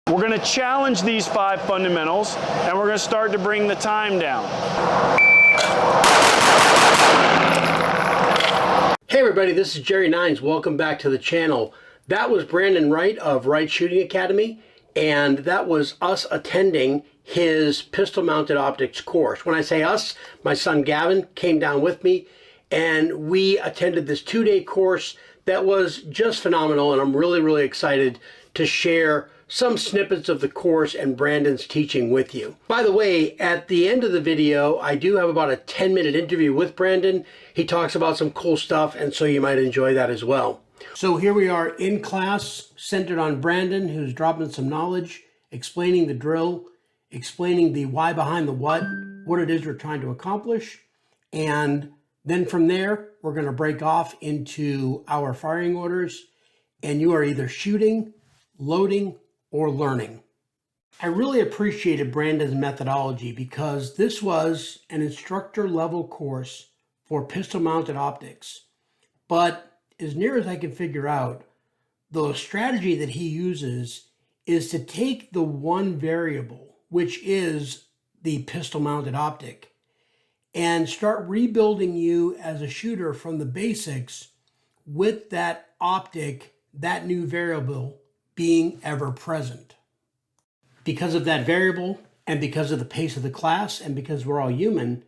We're going to challenge these 5 fundamentals, and we're going to start to bring the time down. Hey everybody, this is JerryNines. Welcome back to the channel. That was Brandon Wright of Wright Shooting Academy, and that was us attending his pistol-mounted optics course. When I say us, my son Gavin came down with me, and we attended this 2-day course that was just phenomenal, and I'm really excited to share some snippets of the course and Brandon's teaching with you. By the way, at the end of the video, I do have about a 10-minute interview with Brandon. He talks about some cool stuff, and so you might enjoy that as well. So here we are in class, centered on Brandon, who's dropping some knowledge, explaining the drill, explaining the why behind the what it is we're trying to accomplish. And then from there, we're going to break off into our firing orders, and you are either shooting, loading, or learning. I really appreciated Brandon's methodology because this was an instructor level course for pistol mounted optics. But as near as I can figure out, the strategy that he uses is to take the one variable, which is the pistol mounted optic, and start rebuilding you as a shooter from the basics with that optic, that new variable, being ever present. Because of that variable, and because of the pace of the class, and because we're all human,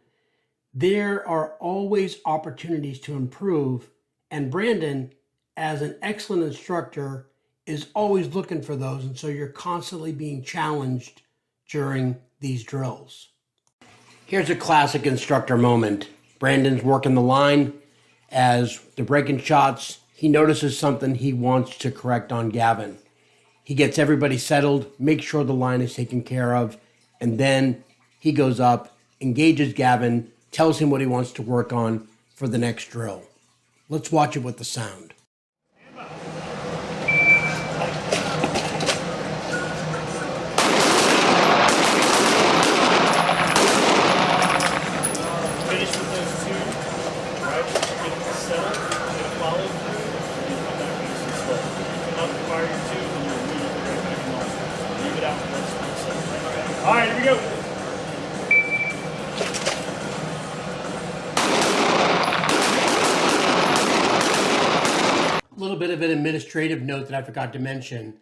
there are always opportunities to improve, and Brandon, as an excellent instructor, is always looking for those, and so you're constantly being challenged during these drills. Here's a classic instructor moment. Brandon's working the line. As they're breaking shots, he notices something he wants to correct on Gavin. He gets everybody settled, makes sure the line is taken care of, and then he goes up, engages Gavin, tells him what he wants to work on for the next drill. Let's watch it with the sound. Finish with those 2, right? Get it settled, get a follow through, and come back and use the slow. Come up and fire your 2, and you're immediately right back in line. Leave it out for the rest of the set. All right, here we go. A little bit of an administrative note that I forgot to mention.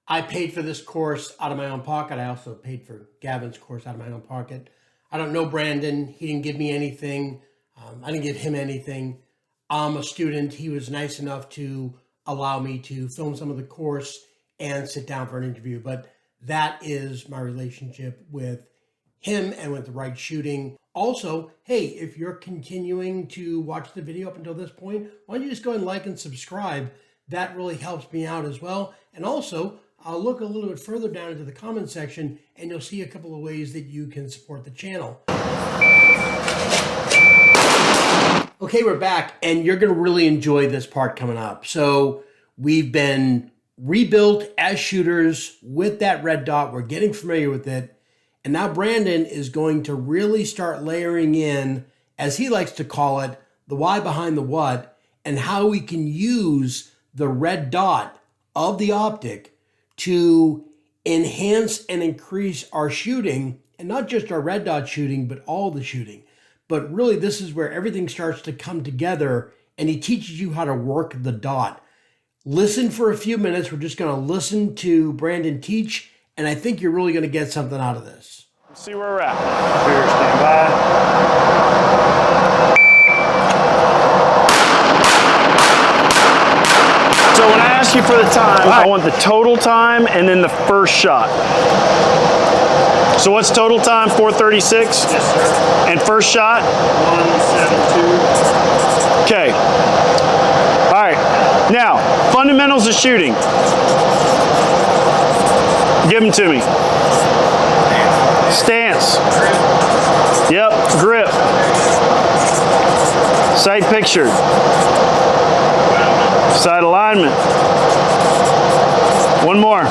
I paid for this course out of my own pocket. I also paid for Gavin's course out of my own pocket. I don't know Brandon. He didn't give me anything. I didn't give him anything. I'm a student. He was nice enough to allow me to film some of the course and sit down for an interview. But that is my relationship with him and with the Wright Shooting. Also, hey, if you're continuing to watch the video up until this point, why don't you just go and like and subscribe? That really helps me out as well. And also, I'll look a little bit further down into the comment section and you'll see a couple of ways that you can support the channel. Okay, we're back, and you're going to really enjoy this part coming up. So we've been rebuilt as shooters with that red dot. We're getting familiar with it. And now Brandon is going to really start layering in, as he likes to call it, the why behind the what, and how we can use the red dot of the optic to enhance and increase our shooting, and not just our red dot shooting, but all the shooting. But really, this is where everything starts to come together, and he teaches you how to work the dot. Listen for a few minutes. We're just going to listen to Brandon teach, and I think you're really going to get something out of this. Let's see where we're at. Clear, stand by. So when I ask you for the time, I want the total time and then the first shot. So what's total time? 4:36? Yes, sir. And first shot? 1:72. Okay. All right. Now, fundamentals of shooting. Give them to me. Stance. Yep. Grip. Sight picture. Sight alignment. One more.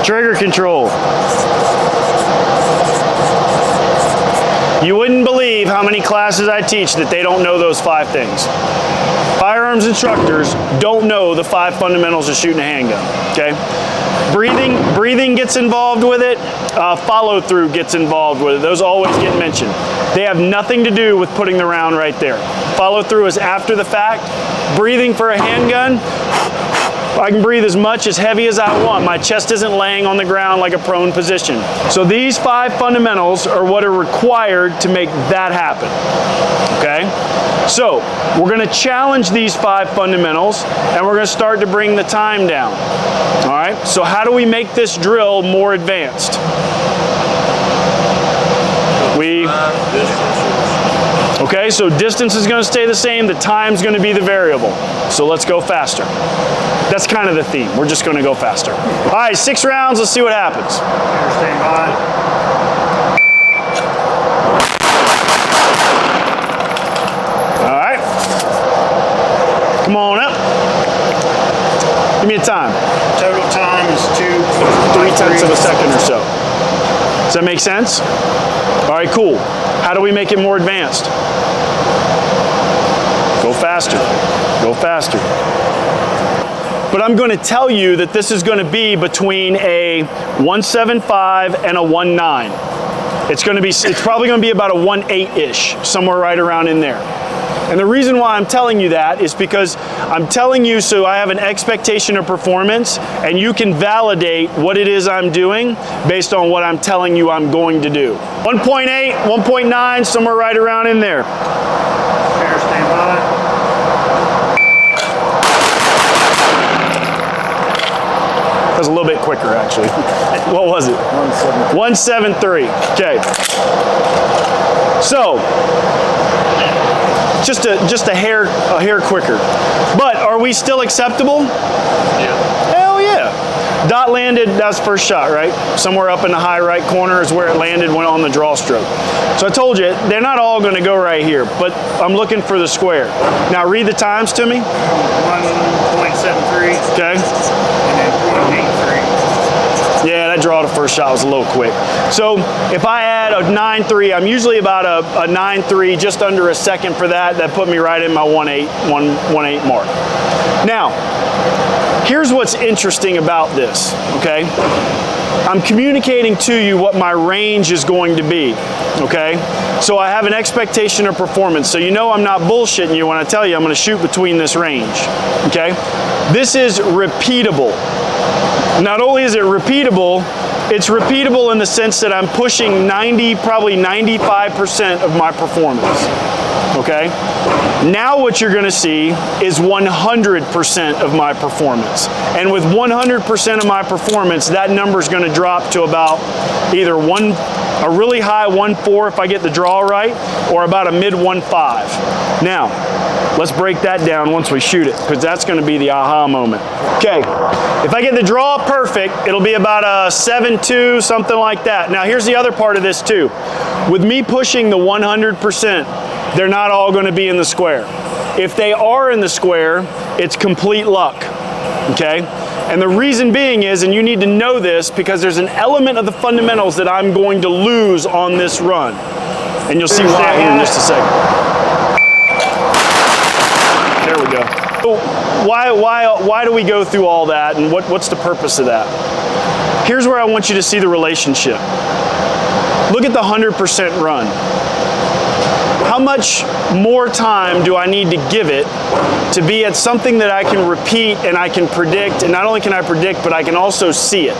Trigger control. You wouldn't believe how many classes I teach that they don't know those 5 things. firearms instructors don't know the 5 fundamentals of shooting a handgun, okay? Breathing gets involved with it. Follow through gets involved with it. Those always get mentioned. They have nothing to do with putting the round right there. Follow through is after the fact. Breathing for a handgun, I can breathe as much, as heavy as I want. My chest isn't laying on the ground like a prone position. So these 5 fundamentals are what are required to make that happen, okay? So we're gonna challenge these 5 fundamentals and we're gonna start to bring the time down, all right? So how do we make this drill more advanced? Okay, so distance is going to stay the same, the time's going to be the variable. So let's go faster. That's kind of the theme. We're just going to go faster. All right, 6 rounds, let's see what happens. Stand by. All right. Come on up. Give me a time. Total time is 3/10 of a second or so. Does that make sense? All right, cool. How do we make it more advanced? Go faster. Go faster. But I'm going to tell you that this is going to be between a 175 and a 19. It's probably going to be about a 18-ish, somewhere right around in there. And the reason why I'm telling you that is because I'm telling you so I have an expectation of performance and you can validate what it is I'm doing based on what I'm telling you I'm going to do. 1.8, 1.9, somewhere right around in there. Stand by. That was a little bit quicker actually. What was it? 173. Okay. So, just a hair quicker. But are we still acceptable? Yeah. Hell yeah. Dot landed, that's first shot, right? Somewhere up in the high right corner is where it landed when on the draw stroke. So I told you, they're not all going to go right here, but I'm looking for the square. Now read the times to me. 1.73. Okay. And then 0.83. Yeah, that draw to first shot was a little quick. So if I add a 9.3, I'm usually about a 9.3, just under a second for that. That put me right in my 1.8 mark. Now, here's what's interesting about this, okay? I'm communicating to you what my range is going to be, okay? So I have an expectation of performance. So you know I'm not bullshitting you when I tell you I'm going to shoot between this range, okay? This is repeatable. Not only is it repeatable, it's repeatable in the sense that I'm pushing 90, probably 95% of my performance, okay? Now what you're gonna see is 100% of my performance. And with 100% of my performance, that number is gonna drop to about either a really high 1.4 if I get the draw right, or about a mid 1.5. Now, let's break that down once we shoot it, because that's going to be the aha moment. Okay, if I get the draw perfect, it'll be about a 7.2, something like that. Now, here's the other part of this too. With me pushing the 100%, they're not all going to be in the square. If they are in the square, it's complete luck, okay? And the reason being is, and you need to know this, because there's an element of the fundamentals that I'm going to lose on this run. And you'll see why here in just a second. There we go. So why do we go through all that, and what's the purpose of that? Here's where I want you to see the relationship. Look at the 100% run. How much more time do I need to give it to be at something that I can repeat and I can predict, and not only can I predict, but I can also see it.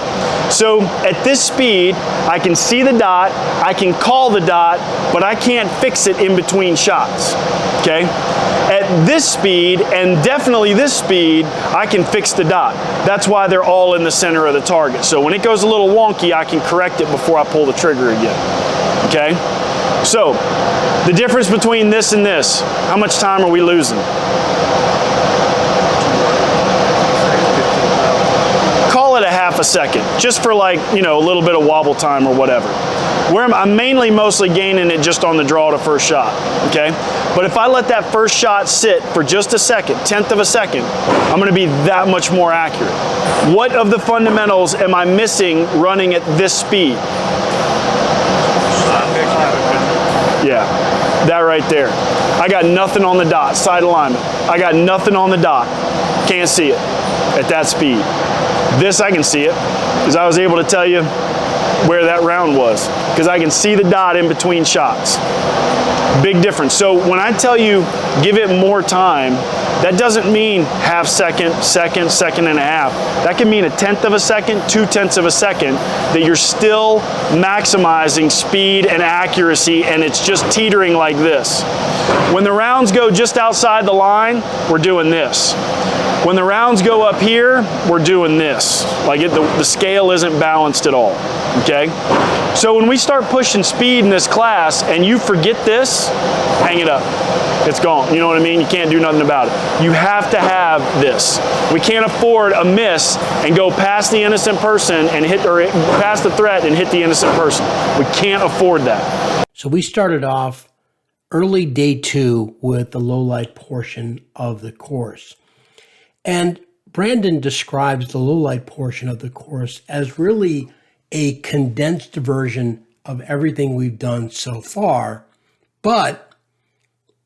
So at this speed, I can see the dot, I can call the dot, but I can't fix it in between shots, okay? At this speed, and definitely this speed, I can fix the dot. That's why they're all in the center of the target. So when it goes a little wonky, I can correct it before I pull the trigger again, okay? So, the difference between this and this, how much time are we losing? Call it a half a second, just for like, you know, a little bit of wobble time or whatever. Where I'm mainly mostly gaining it just on the draw to first shot, okay? But if I let that first shot sit for just a second, 1/10 of a second, I'm gonna be that much more accurate. What of the fundamentals am I missing running at this speed? Yeah. That right there. I got nothing on the dot, side alignment. I got nothing on the dot. Can't see it at that speed. This I can see it, because I was able to tell you where that round was, because I can see the dot in between shots. Big difference. So when I tell you give it more time, that doesn't mean half second, second and a half. That can mean 1/10 of a second, 2/10 of a second, that you're still maximizing speed and accuracy, and it's just teetering like this. When the rounds go just outside the line, we're doing this. When the rounds go up here, we're doing this. Like the scale isn't balanced at all, okay? So when we start pushing speed in this class and you forget this, hang it up. It's gone, you know what I mean? You can't do nothing about it. You have to have this. We can't afford a miss and go past the innocent person and hit, or past the threat and hit the innocent person. We can't afford that. So we started off early day 2 with the low light portion of the course. And Brandon describes the low light portion of the course as really a condensed version of everything we've done so far, but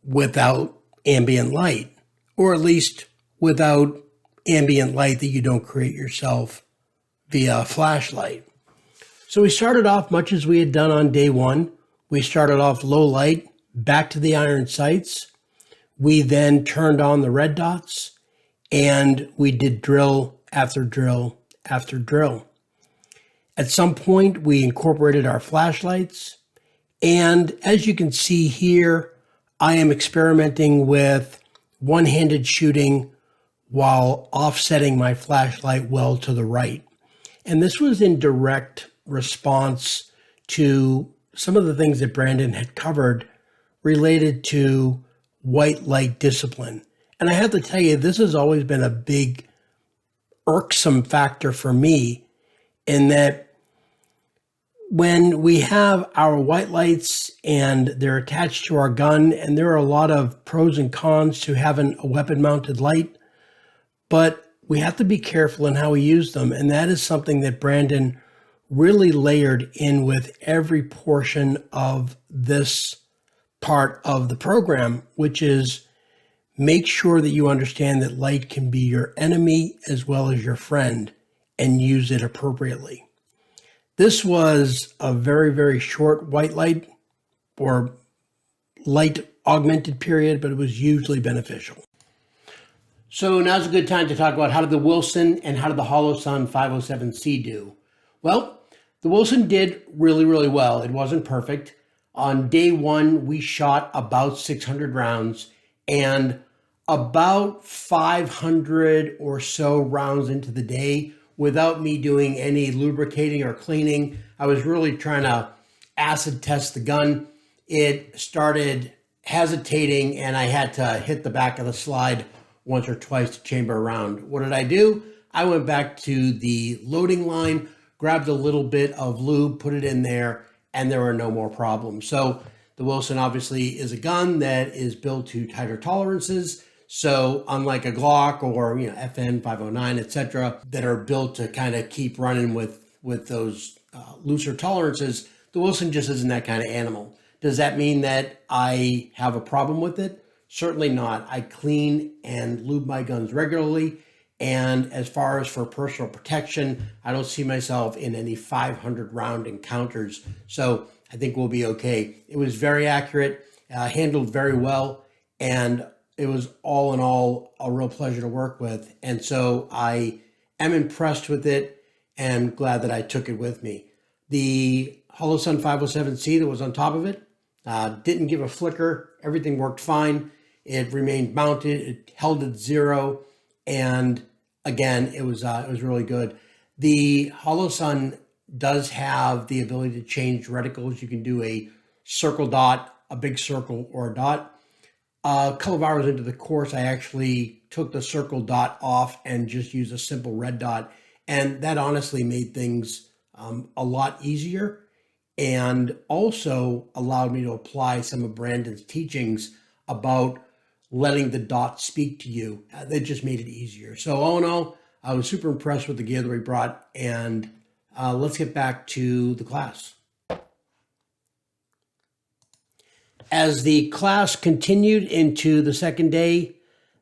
without ambient light, or at least without ambient light that you don't create yourself via a flashlight. So we started off much as we had done on day 1. We started off low light, back to the iron sights. We then turned on the red dots, and we did drill after drill after drill. At some point, we incorporated our flashlights. And as you can see here, I am experimenting with one-handed shooting while offsetting my flashlight well to the right. And this was in direct response to some of the things that Brandon had covered related to white light discipline. And I have to tell you, this has always been a big irksome factor for me, in that when we have our white lights and they're attached to our gun, and there are a lot of pros and cons to having a weapon mounted light, but we have to be careful in how we use them. And that is something that Brandon really layered in with every portion of this part of the program, which is make sure that you understand that light can be your enemy as well as your friend, and use it appropriately. This was a very, very short white light or light augmented period, but it was hugely beneficial. So now's a good time to talk about how did the Wilson and how did the Holosun 507C do? Well, the Wilson did really, really well. It wasn't perfect. On day 1, we shot about 600 rounds, and about 500 or so rounds into the day, without me doing any lubricating or cleaning, I was really trying to acid test the gun. It started hesitating, and I had to hit the back of the slide once or twice to chamber a round. What did I do? I went back to the loading line, grabbed a little bit of lube, put it in there, and there were no more problems. So the Wilson obviously is a gun that is built to tighter tolerances. So unlike a Glock or FN 509, etc., that are built to kind of keep running with those looser tolerances, the Wilson just isn't that kind of animal. Does that mean that I have a problem with it? Certainly not. I clean and lube my guns regularly. And as far as for personal protection, I don't see myself in any 500 round encounters. So I think we'll be okay. It was very accurate, handled very well, and it was all in all a real pleasure to work with. And so I am impressed with it and glad that I took it with me. The Holosun 507C that was on top of it didn't give a flicker. Everything worked fine. It remained mounted. It held at 0. And again, it was really good. The Holosun does have the ability to change reticles. You can do a circle dot, a big circle, or a dot. A couple of hours into the course, I actually took the circle dot off and just used a simple red dot. And that honestly made things a lot easier, and also allowed me to apply some of Brandon's teachings about letting the dot speak to you. That just made it easier. So all in all, I was super impressed with the gear that we brought, and let's get back to the class. As the class continued into the second day,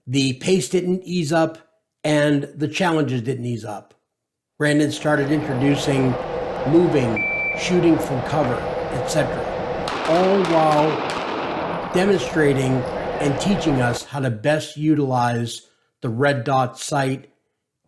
the pace didn't ease up and the challenges didn't ease up. Brandon started introducing moving, shooting from cover, etc., all while demonstrating and teaching us how to best utilize the red dot sight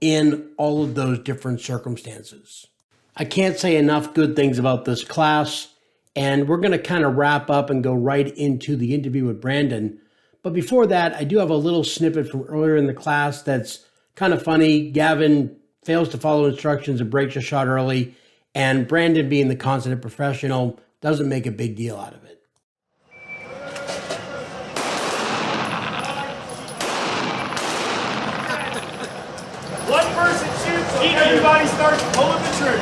in all of those different circumstances. I can't say enough good things about this class, and we're going to kind of wrap up and go right into the interview with Brandon. But before that, I do have a little snippet from earlier in the class that's kind of funny. Gavin fails to follow instructions and breaks a shot early, and Brandon, being the consummate professional, doesn't make a big deal out of it. One person shoots, everybody starts pulling the trigger.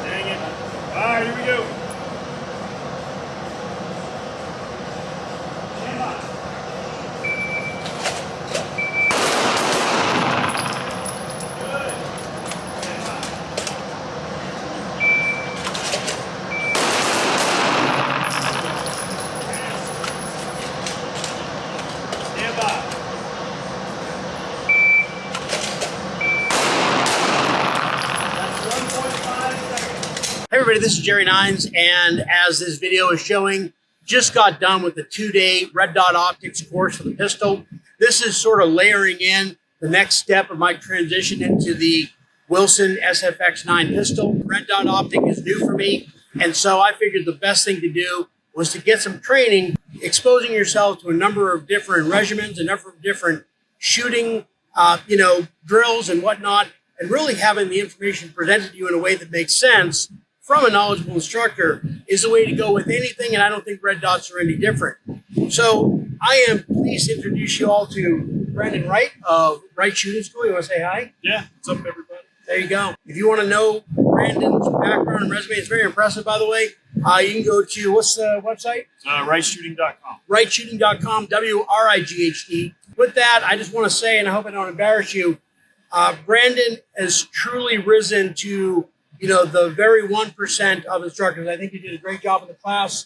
Dang it. All right, here we go. Stand by. Good. Stand by. Stand by. Hey everybody, this is JerryNines, and as this video is showing, just got done with the 2-day red dot optics course for the pistol. This is sort of layering in the next step of my transition into the Wilson SFX9 pistol. Red dot optic is new for me, and so I figured the best thing to do was to get some training, exposing yourself to a number of different regimens, a number of different shooting, drills and whatnot, and really having the information presented to you in a way that makes sense from a knowledgeable instructor is the way to go with anything, and I don't think red dots are any different. So I am pleased to introduce you all to Brandon Wright of Wright Shooting School. You want to say hi? Yeah, what's up, everybody? There you go. If you want to know Brandon's background and resume, it's very impressive, by the way. You can go to, what's the website? RightShooting.com. RightShooting.com, WRIGHT. With that, I just want to say, and I hope I don't embarrass you, Brandon has truly risen to, the very 1% of instructors. I think you did a great job in the class.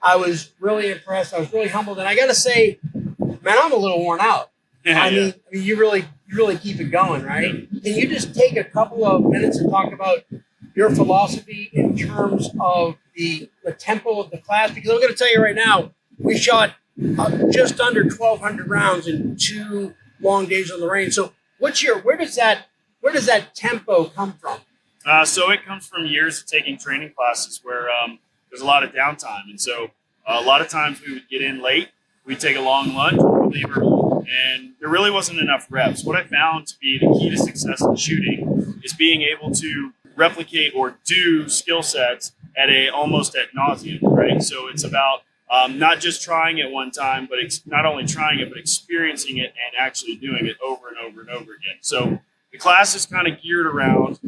I was really impressed. I was really humbled. And I got to say, man, I'm a little worn out. I mean, you really keep it going, right? Can you just take a couple of minutes and talk about your philosophy in terms of the tempo of the class? Because I'm going to tell you right now, we shot just under 1,200 rounds in 2 long days on the range. So where does that tempo come from? So it comes from years of taking training classes where there's a lot of downtime. And so a lot of times we would get in late, we'd take a long lunch, we'd leave early, and there really wasn't enough reps. What I found to be the key to success in shooting is being able to replicate or do skill sets at almost ad nauseum, right? So it's about not just trying it one time, but not only trying it, but experiencing it and actually doing it over and over and over again. So the class is kind of geared around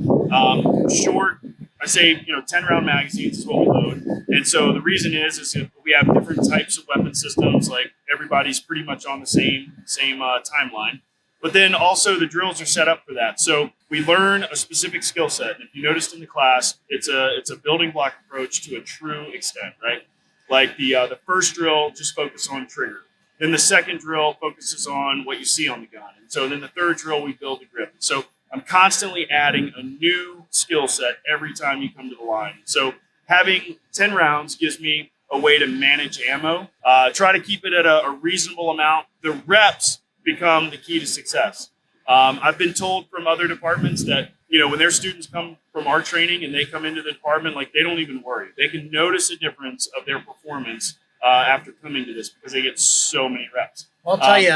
short, I say, 10-round magazines is what we load. And so the reason is that we have different types of weapon systems, like everybody's pretty much on the same timeline. But then also the drills are set up for that. So we learn a specific skill set. And if you noticed in the class, it's a building block approach to a true extent, right? Like the first drill, just focus on trigger. Then the second drill focuses on what you see on the gun. And so then the third drill, we build the grip. So I'm constantly adding a new skill set every time you come to the line. So having 10 rounds gives me a way to manage ammo, try to keep it at a reasonable amount. The reps become the key to success. I've been told from other departments that, when their students come from our training and they come into the department, like they don't even worry. They can notice a difference of their performance after coming to this because they get so many reps. I'll tell you,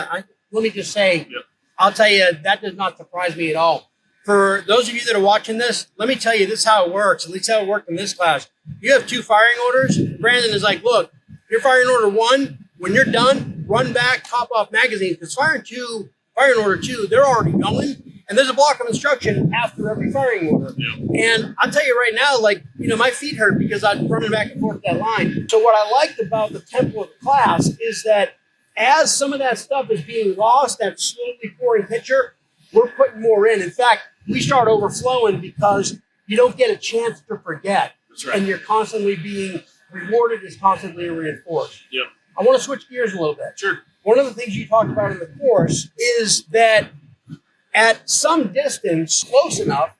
let me just say, I'll tell you, that does not surprise me at all. For those of you that are watching this, let me tell you, this is how it works, at least how it worked in this class. You have 2 firing orders. Brandon is like, look, you're firing order 1. When you're done, run back, top off magazine. Because firing order 2, they're already going. And there's a block of instruction after every firing order. And I'll tell you right now, my feet hurt because I'm running back and forth that line. So what I liked about the tempo of the class is that as some of that stuff is being lost, that slowly pouring picture, we're putting more in. In fact, we start overflowing because you don't get a chance to forget. That's right. And you're constantly being rewarded is constantly reinforced. Yep. I want to switch gears a little bit. Sure. One of the things you talked about in the course is that at some distance, close enough,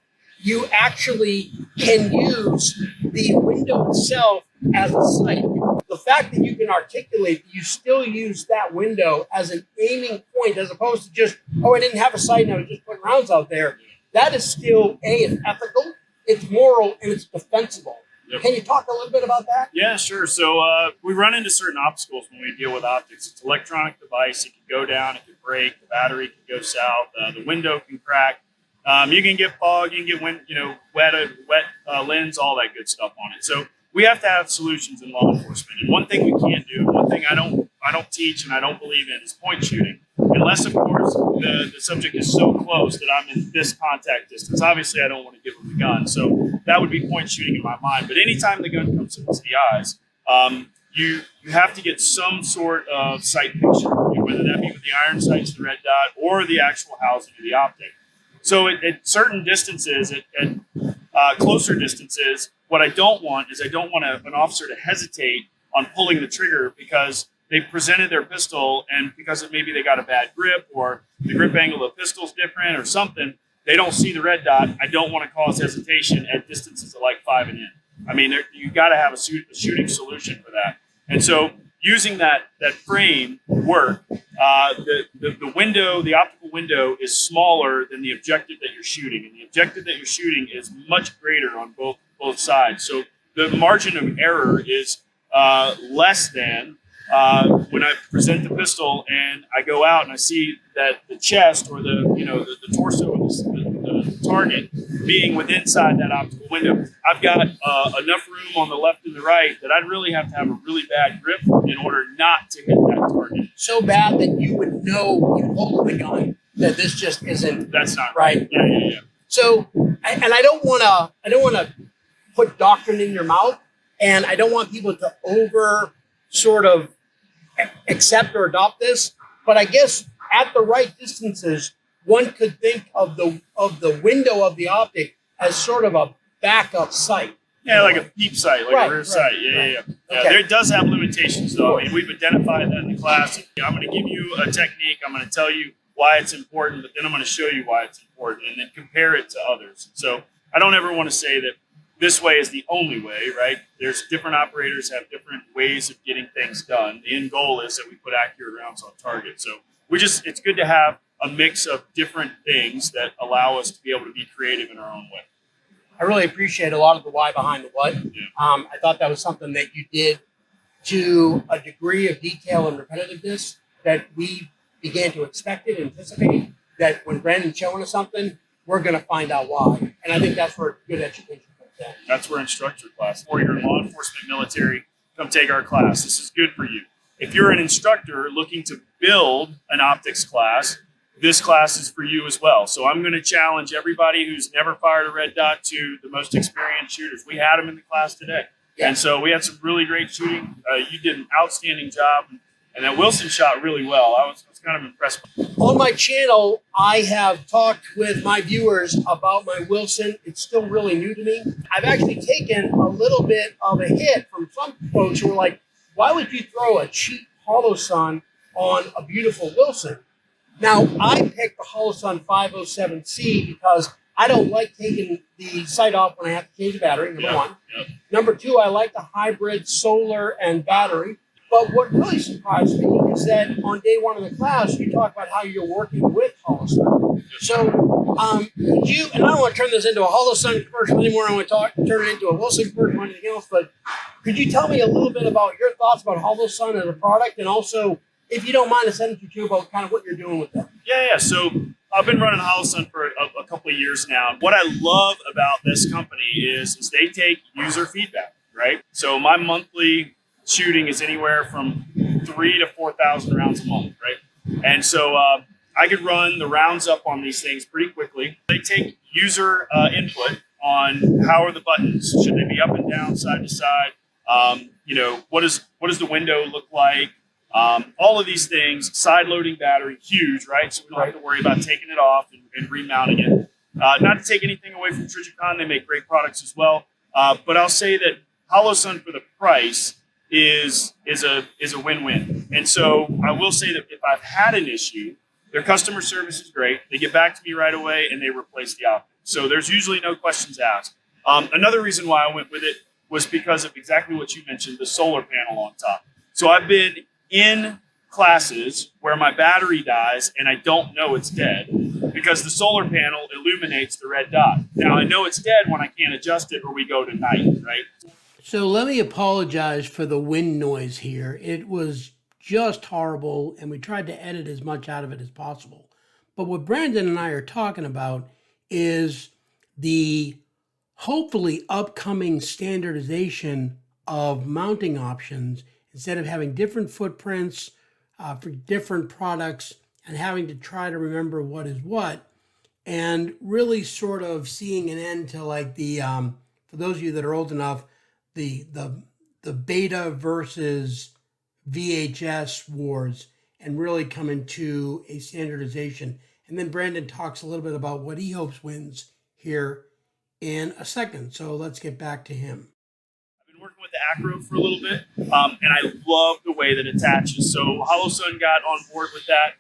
you actually can use the window itself as a sight. The fact that you can articulate that you still use that window as an aiming point as opposed to just, oh, I didn't have a sight and I was just putting rounds out there, that is still, it's ethical, it's moral, and it's defensible. Yep. Can you talk a little bit about that? Yeah, sure. So we run into certain obstacles when we deal with optics. It's an electronic device. It can go down, it can break, the battery can go south, the window can crack. You can get fog, you can get wind, wet lens, all that good stuff on it. So we have to have solutions in law enforcement. And one thing we can't do, one thing I don't teach and I don't believe in is point shooting. Unless, of course, the subject is so close that I'm in this contact distance. Obviously, I don't want to give them the gun. So that would be point shooting in my mind. But anytime the gun comes into the eyes, you have to get some sort of sight picture, whether that be with the iron sights, the red dot, or the actual housing of the optic. So at certain distances, at closer distances, what I don't want is an officer to hesitate on pulling the trigger because they presented their pistol and because maybe they got a bad grip or the grip angle of the pistol's different or something, they don't see the red dot. I don't want to cause hesitation at distances of like 5 and in. I mean, you got to have a shooting solution for that. And so using that frame work, the window, the optical window is smaller than the objective that you're shooting. And the objective that you're shooting is much greater on both sides. So the margin of error is less than when I present the pistol and I go out and I see that the chest or the torso of the target being within inside that optical window. I've got enough room on the left and the right that I'd really have to have a really bad grip in order not to hit that target. So bad that you would know you hold the gun that this just isn't. That's not right. Yeah. So, and I don't want to put doctrine in your mouth, and I don't want people to over sort of accept or adopt this. But I guess at the right distances, one could think of the window of the optic as sort of a backup sight. Yeah, like a peep sight, like a rear sight. Yeah. Okay. There does have limitations, though. I mean, we've identified that in the class. I'm going to give you a technique. I'm going to tell you why it's important, but then I'm going to show you why it's important and then compare it to others. So I don't ever want to say that this way is the only way, right? There's different operators have different ways of getting things done. The end goal is that we put accurate rounds on target. So it's good to have a mix of different things that allow us to be able to be creative in our own way. I really appreciate a lot of the why behind the what. Yeah. I thought that was something that you did to a degree of detail and repetitiveness that we began to expect it, anticipate, that when Brandon's showing us something, we're going to find out why. And I think that's where good education comes in. That's where Instructor class. Or you're in law enforcement, military, come take our class. This is good for you. If you're an instructor looking to build an optics class, this class is for you as well. So I'm going to challenge everybody who's never fired a red dot to the most experienced shooters. We had them in the class today. Yeah. And so we had some really great shooting. You did an outstanding job. And that Wilson shot really well. I was kind of impressed. On my channel, I have talked with my viewers about my Wilson. It's still really new to me. I've actually taken a little bit of a hit from some folks who were like, why would you throw a cheap Holosun on a beautiful Wilson? Now, I picked the Holosun 507C because I don't like taking the sight off when I have to change the battery, number one. Yep. Number two, I like the hybrid solar and battery. But what really surprised me is that on day one of the class, you talk about how you're working with Holosun. So could you, and I don't want to turn this into a Holosun commercial anymore, I want to turn it into a Wilson commercial or anything else, but could you tell me a little bit about your thoughts about Holosun as a product, and also, if you don't mind, a sentence or two about kind of what you're doing with them? Yeah. So I've been running Holosun for a couple of years now. What I love about this company is they take user feedback, right? So my monthly shooting is anywhere from 3,000 to 4,000 rounds a month, right? And so I could run the rounds up on these things pretty quickly. They take user input on how are the buttons? Should they be up and down, side to side? What does the window look like? All of these things, side loading battery, huge, right? So we don't have to worry about taking it off and remounting it. Not to take anything away from Trigicon, they make great products as well. But I'll say that Holosun, for the price is a win-win. And so I will say that if I've had an issue, their customer service is great. They get back to me right away and they replace the optic. So there's usually no questions asked. Another reason why I went with it was because of exactly what you mentioned, the solar panel on top. So I've been in classes where my battery dies and I don't know it's dead because the solar panel illuminates the red dot. Now I know it's dead when I can't adjust it or we go to night, right? So let me apologize for the wind noise here. It was just horrible, and we tried to edit as much out of it as possible. But what Brandon and I are talking about is the hopefully upcoming standardization of mounting options. Instead of having different footprints for different products and having to try to remember what is what, and really sort of seeing an end to like the, for those of you that are old enough, the beta versus VHS wars, and really coming to a standardization. And then Brandon talks a little bit about what he hopes wins here in a second. So let's get back to him. I've been working with the Acro for a little bit, and I love the way that it attaches. So HoloSun got on board with that,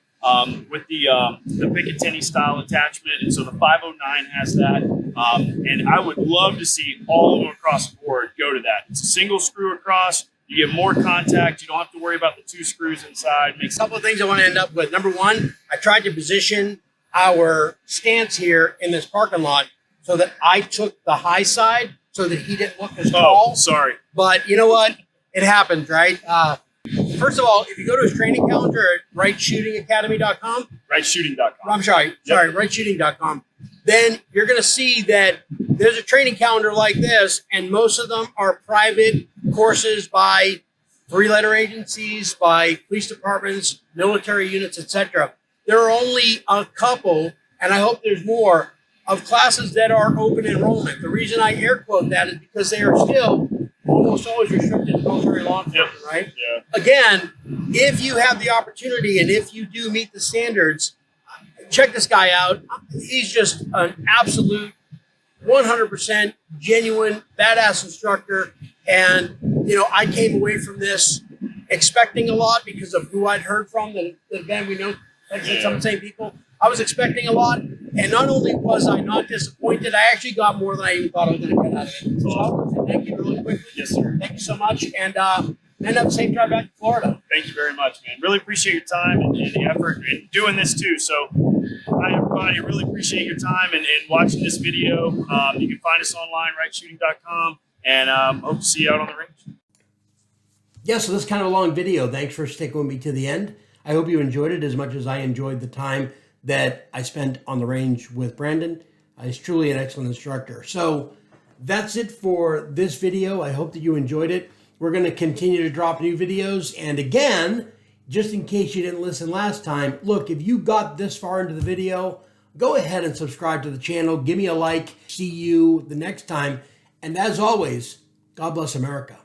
with the Picatinny style attachment, and so the 509 has that. And I would love to see all of them across the board go to that. It's a single screw across. You get more contact. You don't have to worry about the two screws inside. A couple of things I want to end up with. Number one, I tried to position our stance here in this parking lot so that I took the high side so that he didn't look as tall. Oh, sorry. But you know what? It happens, right? First of all, if you go to his training calendar at rightshootingacademy.com. Rightshooting.com. I'm sorry, rightshooting.com. Then you're going to see that there's a training calendar like this, and most of them are private courses by three-letter agencies, by police departments, military units, etc. There are only a couple, and I hope there's more, of classes that are open enrollment. The reason I air quote that is because they are still almost always restricted to military law enforcement, right? Yeah. Again, if you have the opportunity and if you do meet the standards, check this guy out. He's just an absolute 100% genuine, badass instructor. And, you know, I came away from this expecting a lot because of who I'd heard from. That again, we know, like I said, some of the same people. I was expecting a lot. And not only was I not disappointed, I actually got more than I even thought I was going to get out of it. So I want to say thank you really quickly. Yes, sir. Thank you so much. And end up safe drive back to Florida. Thank you very much, man. Really appreciate your time and the effort in doing this too. So, hi everybody. Really appreciate your time and watching this video. You can find us online, rightshooting.com, and hope to see you out on the range. Yeah, so this is kind of a long video. Thanks for sticking with me to the end. I hope you enjoyed it as much as I enjoyed the time that I spent on the range with Brandon. He's truly an excellent instructor. So that's it for this video. I hope that you enjoyed it. We're going to continue to drop new videos. And again, just in case you didn't listen last time, look, if you got this far into the video, go ahead and subscribe to the channel. Give me a like. See you the next time. And as always, God bless America.